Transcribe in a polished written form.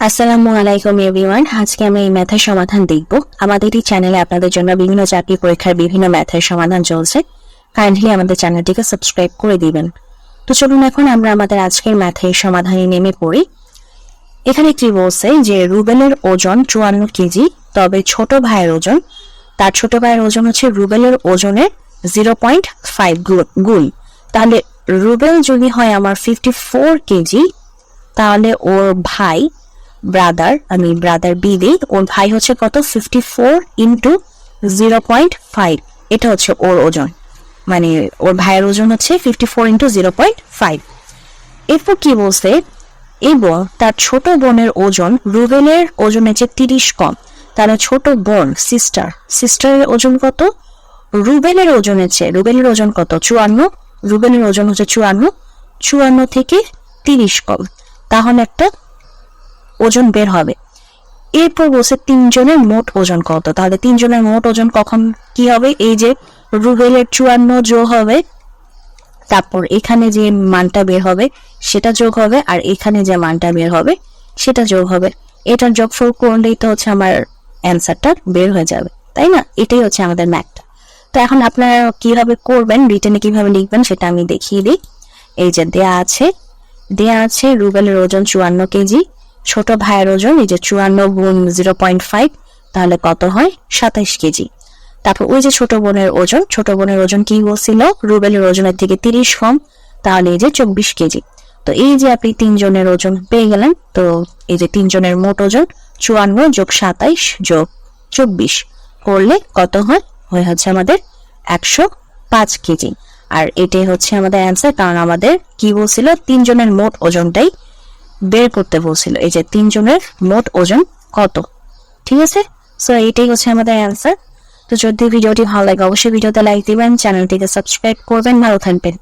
আসসালামু আলাইকুম এভরিওয়ান। আজকে আমি এই ম্যাথের সমাধান দেখব। আমাদের এই চ্যানেলে আপনাদের জন্য বিভিন্ন চাকরি পরীক্ষার বিভিন্ন ম্যাথের সমাধান চলছে। কাইন্ডলি আমাদের চ্যানেলটিকে সাবস্ক্রাইব করে দিবেন। তো চলুন এখন আমরা আমাদের আজকের ম্যাথের সমাধানে নেমে পড়ি। এখানে কি বলছে যে রুবেলের ওজন 54 কেজি, তবে ছোট ভাইয়ের ওজন, তার ছোট ভাইয়ের ওজন হচ্ছে রুবেলের ওজনের 0.5 গুণ। তাহলে রুবেল যদি হয় আমার 54 কেজি, তাহলে ওর ভাই ব্রাদার বি দিই, ওর ভাই হচ্ছে কত 54 ইন্টু 0.5, এটা হচ্ছে ওর ওজন, মানে ওর ভাইয়ের ওজন হচ্ছে 54 ইন্টু 0.5। এরপর কি বলছে, এবং তার ছোট বোনের ওজন রুবেলের ওজনের চেয়ে 30 কম। তাহলে ছোট বোন সিস্টারের ওজন কত, রুবেলের ওজন কত 54, রুবেলের ওজন হচ্ছে 54 থেকে 30 কম, তাহলে একটা ওজন বের হবে। এরপর বলছে তিনজনের মোট ওজন কত। তাহলে তিনজনের মোট ওজন কখন কি হবে, এই যে রুবেলের 54 যোগ হবে, তারপর এখানে যে মানটা বের হবে সেটা যোগ হবে, আর এখানে যে মানটা বের হবে সেটা যোগ হবে। এটার যোগফল করলেই তো হচ্ছে আমার অ্যান্সারটা বের হয়ে যাবে, তাই না? এটাই হচ্ছে আমাদের ম্যাথটা। তো এখন আপনারা কিভাবে করবেন, রিটেনে কিভাবে লিখবেন সেটা আমি দেখিয়ে দিই। এই যে দেয়া আছে রুবেলের ওজন 54 কেজি, ছোট ভাইয়ের ওজন এই যে 54 গুণ 0.5, তাহলে কত হয় 27 কেজি। তারপর ওই যে ছোট বোনের ওজন কি বলছিল, রুবেলের ওজনের থেকে 30 কম, তাহলে এই যে 24 কেজি। তো এই যে আপনি তিনজনের ওজন পেয়ে গেলেন। তো এই যে তিনজনের মোট ওজন 54 যোগ 27 যোগ 24 করলে কত হয়, হচ্ছে আমাদের 105 কেজি। আর এটাই হচ্ছে আমাদের অ্যান্সার, কারণ আমাদের কি বলছিল, তিনজনের মোট ওজনটাই বের করতে বলছিল। এই যে তিনজনের মোট ওজন কত, ঠিক আছে? সো এটাই হচ্ছে আমাদের অ্যান্সার। তো যদি ভিডিওটি ভালো লাগে অবশ্যই ভিডিওতে লাইক দিবেন, চ্যানেলটিকে সাবস্ক্রাইব করবেন। ভালো থাকবেন।